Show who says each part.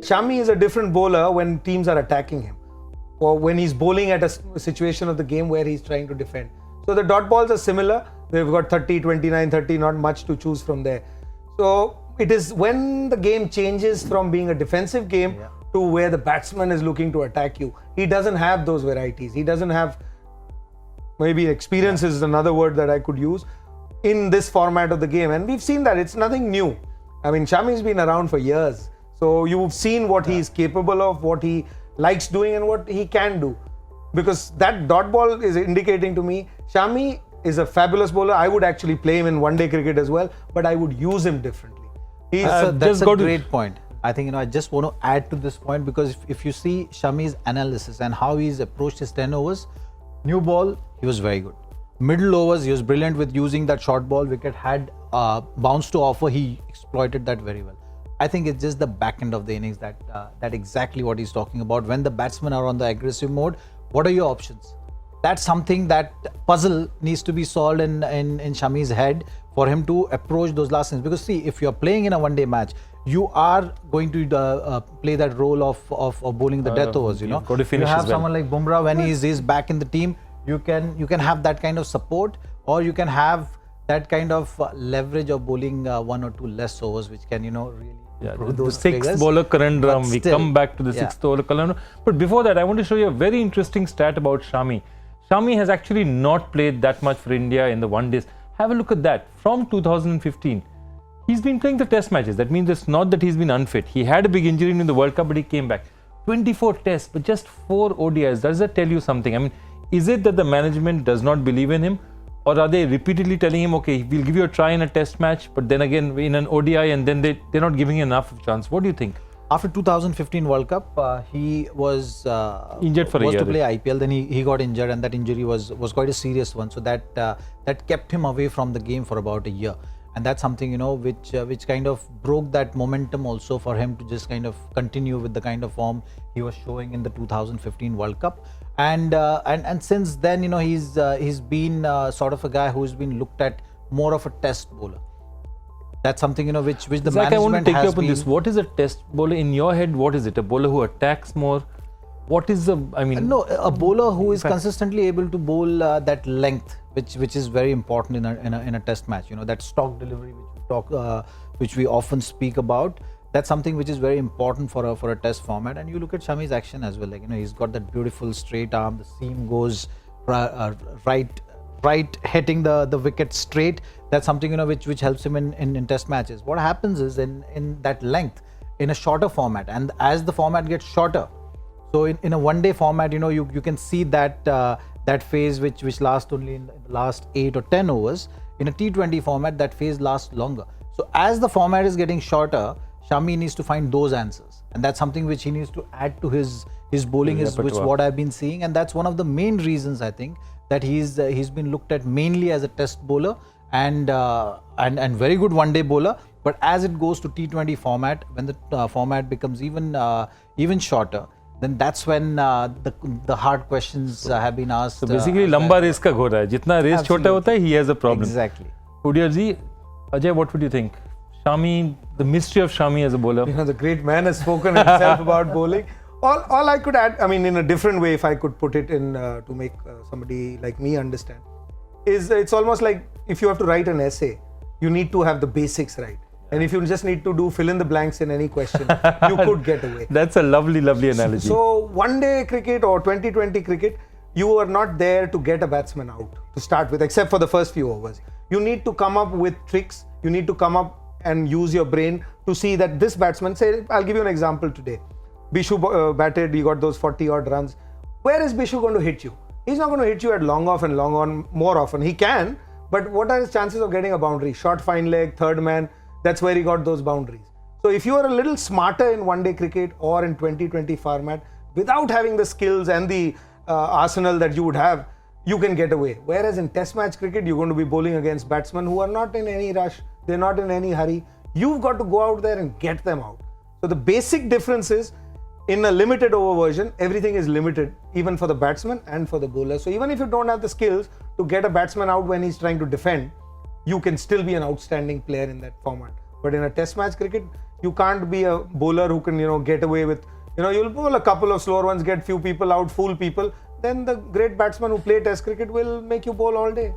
Speaker 1: Shami is a different bowler when teams are attacking him, or when he's bowling at a situation of the game where he's trying to defend. So the dot balls are similar. They've got 30, 29, 30, not much to choose from there. So it is when the game changes from being a defensive game to where the batsman is looking to attack you. He doesn't have those varieties. He doesn't have, maybe experience is another word that I could use, in this format of the game. And we've seen that. It's nothing new. I mean, Shami's been around for years. So you've seen what he's capable of, what he likes doing and what he can do. Because that dot ball is indicating to me, Shami is a fabulous bowler. I would actually play him in one-day cricket as well, but I would use him differently.
Speaker 2: That's a great point. I think, I just want to add to this point, because if you see Shami's analysis and how he's approached his 10 overs, new ball, he was very good. Middle overs, he was brilliant with using that short ball. Wicket had bounce to offer. He exploited that very well. I think it's just the back end of the innings that exactly what he's talking about. When the batsmen are on the aggressive mode, what are your options? That's something that puzzle needs to be solved in Shami's head for him to approach those last innings. Because see, if you're playing in a one-day match, you are going to play that role of bowling the death overs. You have someone like Bumrah when he's back in the team. You can have that kind of support, or you can have that kind of leverage of bowling one or two less overs, which can really.
Speaker 3: The sixth bowler conundrum. We come back to the sixth bowler conundrum. But before that, I want to show you a very interesting stat about Shami. Shami has actually not played that much for India in the one days. Have a look at that. From 2015, he's been playing the test matches. That means it's not that he's been unfit. He had a big injury in the World Cup, but he came back. 24 tests, but just 4 ODIs. Does that tell you something? I mean, is it that the management does not believe in him? Or are they repeatedly telling him, okay, we'll give you a try in a test match, but then again in an ODI, and then they're not giving him enough of a chance? What do you think?
Speaker 2: After 2015 World Cup, he was
Speaker 3: injured for a year.
Speaker 2: To play IPL, then he got injured, and that injury was quite a serious one. So that kept him away from the game for about a year. And that's something, which kind of broke that momentum also for him to just kind of continue with the kind of form he was showing in the 2015 World Cup. And since then, he's been sort of a guy who's been looked at more of a test bowler. That's something, which the management
Speaker 3: I want to take
Speaker 2: has
Speaker 3: you up on this. What is a test bowler in your head? What is it? A bowler who attacks more? What is
Speaker 2: No, a bowler who is consistently able to bowl that length, which is very important in a test match. That stock delivery which we often speak about. That's something which is very important for a test format. And you look at Shami's action as well. He's got that beautiful straight arm. The seam goes right hitting the wicket straight. That's something which helps him in test matches. What happens is in that length in a shorter format, and as the format gets shorter, so in a one-day format, you can see that phase which lasts only in the last 8 or 10 overs. In a T20 format, that phase lasts longer. So as the format is getting shorter, Shami needs to find those answers, and that's something which he needs to add to his bowling, which what I've been seeing, and that's one of the main reasons I think that he's been looked at mainly as a test bowler and very good one-day bowler. But as it goes to T20 format, when the format becomes even shorter, then that's when the hard questions have been asked.
Speaker 3: So basically, lamba race ka ghoda hai. Jitna race chota hota hai, he has a problem.
Speaker 2: Exactly.
Speaker 3: Udiyar ji, Ajay, what would you think? Shami, the mystery of Shami as a bowler.
Speaker 1: The great man has spoken himself about bowling. All I could add, in a different way, if I could put it in to make somebody like me understand, is it's almost like if you have to write an essay, you need to have the basics right. And if you just need to do fill in the blanks in any question, you could get away.
Speaker 3: That's a lovely analogy.
Speaker 1: So one-day cricket or 2020 cricket, you are not there to get a batsman out to start with, except for the first few overs. You need to come up with tricks. You need to come up and use your brain to see that this batsman, say, I'll give you an example today. Bishu batted, he got those 40 odd runs. Where is Bishu going to hit you? He's not going to hit you at long off and long on more often. He can, but what are his chances of getting a boundary? Short fine leg, third man, that's where he got those boundaries. So if you are a little smarter in one-day cricket or in 2020 format, without having the skills and the arsenal that you would have, you can get away. Whereas in test match cricket, you're going to be bowling against batsmen who are not in any rush, they're not in any hurry. You've got to go out there and get them out. So the basic difference is, in a limited over version, everything is limited, even for the batsman and for the bowler. So even if you don't have the skills to get a batsman out when he's trying to defend, you can still be an outstanding player in that format. But in a test match cricket, You can't be a bowler who can, get away with, you'll bowl a couple of slower ones, get few people out, fool people. Then the great batsmen who play Test cricket will make you bowl all day.